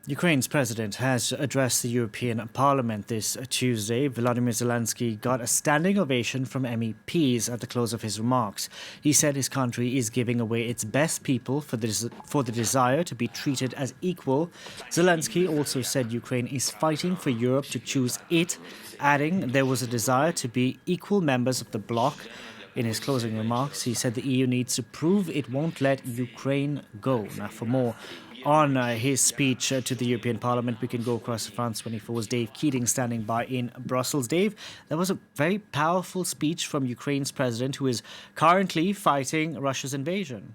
Ukraine's president has addressed the European Parliament this Tuesday. Volodymyr Zelensky got a standing ovation from MEPs at the close of his remarks. He said his country is giving away its best people for the desire to be treated as equal. Zelensky also said Ukraine is fighting for Europe to choose it, adding there was a desire to be equal members of the bloc. In his closing remarks, he said the EU needs to prove it won't let Ukraine go. Now, for more on his speech to the European Parliament, we can go across to France 24's Dave Keating standing by in Brussels. Dave, that was a very powerful speech from Ukraine's president, who is currently fighting Russia's invasion.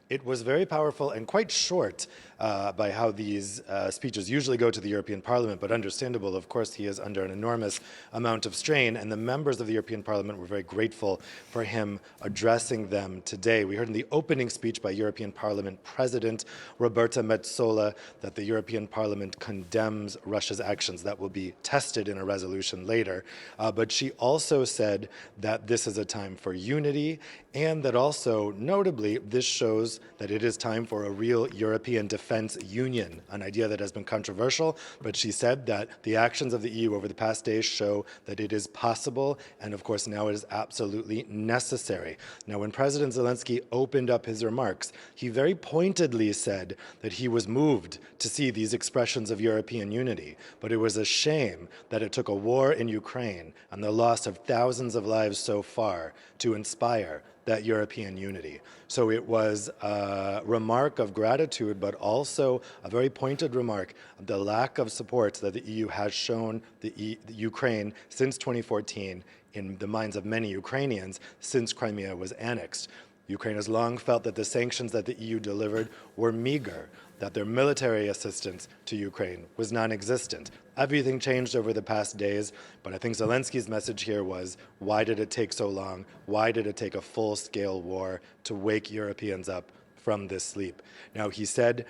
It was very powerful and quite short by how these speeches usually go to the European Parliament, but understandable. Of course, he is under an enormous amount of strain, and the members of the European Parliament were very grateful for him addressing them today. We heard in the opening speech by European Parliament President Roberta Metsola that the European Parliament condemns Russia's actions. That will be tested in a resolution later. But she also said that this is a time for unity, and that also, notably, this shows that it is time for a real European defense union, an idea that has been controversial, but she said that the actions of the EU over the past days show that it is possible, and of course now it is absolutely necessary. Now, when President Zelensky opened up his remarks, he very pointedly said that he was moved to see these expressions of European unity, but it was a shame that it took a war in Ukraine and the loss of thousands of lives so far to inspire that European unity. So it was a remark of gratitude, but also a very pointed remark of the lack of support that the EU has shown the Ukraine since 2014 in the minds of many Ukrainians since Crimea was annexed. Ukraine has long felt that the sanctions that the EU delivered were meager, that their military assistance to Ukraine was non-existent. Everything changed over the past days, but I think Zelensky's message here was, why did it take so long? Why did it take a full-scale war to wake Europeans up from this sleep? Now, he said,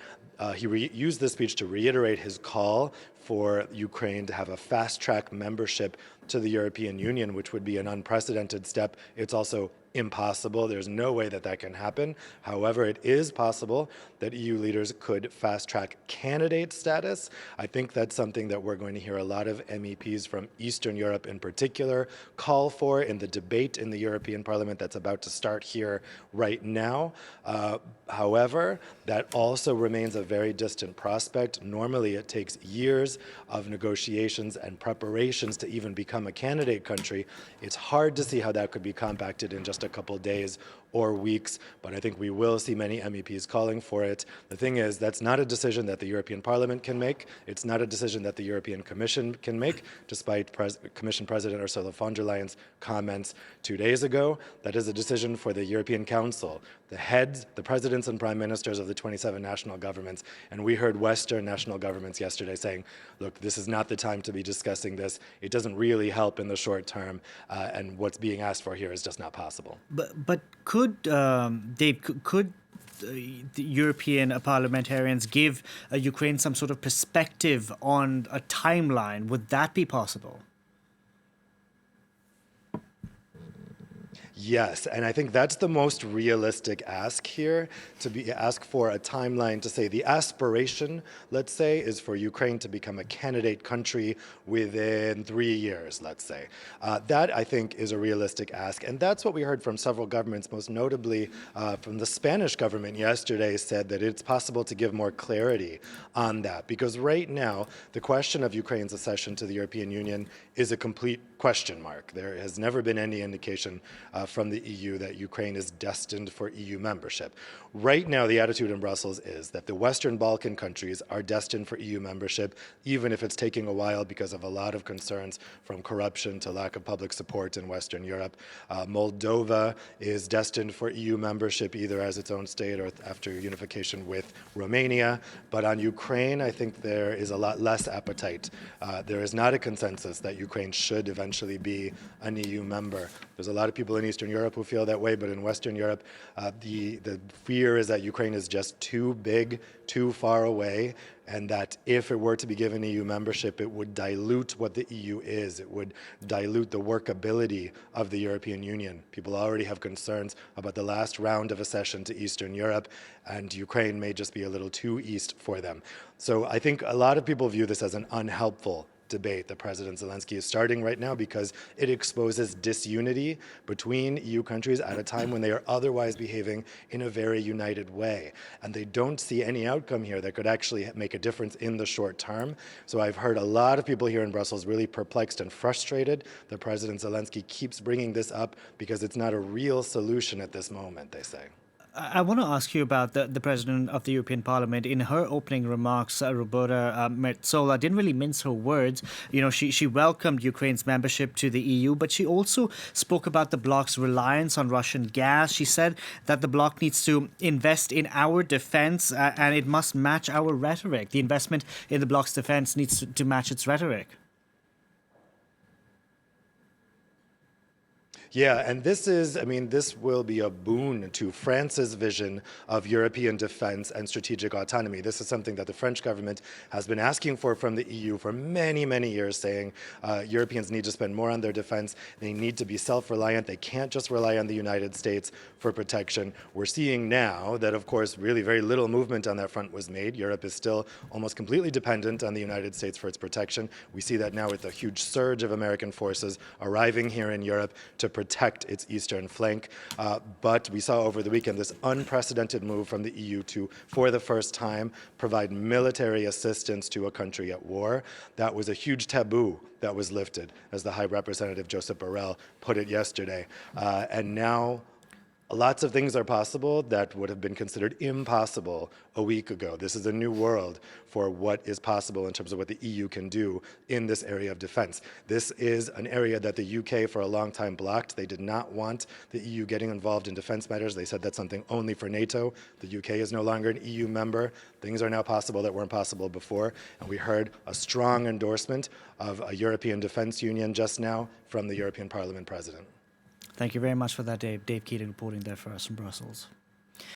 used this speech to reiterate his call for Ukraine to have a fast-track membership to the European Union, which would be an unprecedented step. It's also impossible. There's no way that that can happen. However, it is possible that EU leaders could fast-track candidate status. I think that's something that we're going to hear a lot of MEPs from Eastern Europe in particular call for in the debate in the European Parliament that's about to start here right now. However, that also remains a very distant prospect. Normally, it takes years of negotiations and preparations to even become a candidate country. It's hard to see how that could be compacted in just a couple days or weeks, but I think we will see many MEPs calling for it. The thing is, that's not a decision that the European Parliament can make. It's not a decision that the European Commission can make, despite Commission President Ursula von der Leyen's comments 2 days ago. That is a decision for the European Council, the heads, the presidents and prime ministers of the 27 national governments. And we heard Western national governments yesterday saying, look, this is not the time to be discussing this. It doesn't really help in the short term, and what's being asked for here is just not possible. But could Dave, could the European parliamentarians give Ukraine some sort of perspective on a timeline? Would that be possible? Yes, and I think that's the most realistic ask here, to ask for a timeline to say the aspiration, let's say, is for Ukraine to become a candidate country within 3 years, let's say. That, I think, is a realistic ask, and that's what we heard from several governments, most notably from the Spanish government yesterday, said that it's possible to give more clarity on that, because right now, the question of Ukraine's accession to the European Union is a complete question mark. There has never been any indication from the EU that Ukraine is destined for EU membership. Right now, the attitude in Brussels is that the Western Balkan countries are destined for EU membership, even if it's taking a while because of a lot of concerns from corruption to lack of public support in Western Europe. Moldova is destined for EU membership either as its own state or after unification with Romania. But on Ukraine, I think there is a lot less appetite. There is not a consensus that Ukraine should eventually eventually be an EU member. There's a lot of people in Eastern Europe who feel that way, but in Western Europe, the fear is that Ukraine is just too big, too far away, and that if it were to be given EU membership, it would dilute what the EU is. It would dilute the workability of the European Union. People already have concerns about the last round of accession to Eastern Europe, and Ukraine may just be a little too east for them. So I think a lot of people view this as an unhelpful debate that President Zelensky is starting right now, because it exposes disunity between EU countries at a time when they are otherwise behaving in a very united way. And they don't see any outcome here that could actually make a difference in the short term. So I've heard a lot of people here in Brussels really perplexed and frustrated that President Zelensky keeps bringing this up, because it's not a real solution at this moment, they say. I want to ask you about the President of the European Parliament. In her opening remarks, Roberta Metsola didn't really mince her words. You know, she welcomed Ukraine's membership to the EU, but she also spoke about the bloc's reliance on Russian gas. She said that the bloc needs to invest in our defense and it must match our rhetoric. The investment in the bloc's defense needs to match its rhetoric. Yeah, and this will be a boon to France's vision of European defense and strategic autonomy. This is something that the French government has been asking for from the EU for many, many years, saying Europeans need to spend more on their defense. They need to be self-reliant. They can't just rely on the United States for protection. We're seeing now that, of course, really very little movement on that front was made. Europe is still almost completely dependent on the United States for its protection. We see that now with the huge surge of American forces arriving here in Europe to protect its eastern flank. But we saw over the weekend this unprecedented move from the EU to, for the first time, provide military assistance to a country at war. That was a huge taboo that was lifted, as the High Representative Josep Borrell put it yesterday. And now lots of things are possible that would have been considered impossible a week ago. This is a new world for what is possible in terms of what the EU can do in this area of defense. This is an area that the UK for a long time blocked. They did not want the EU getting involved in defense matters. They said that's something only for NATO. The UK is no longer an EU member. Things are now possible that weren't possible before. And we heard a strong endorsement of a European Defense Union just now from the European Parliament President. Thank you very much for that, Dave. Dave Keating reporting there for us from Brussels.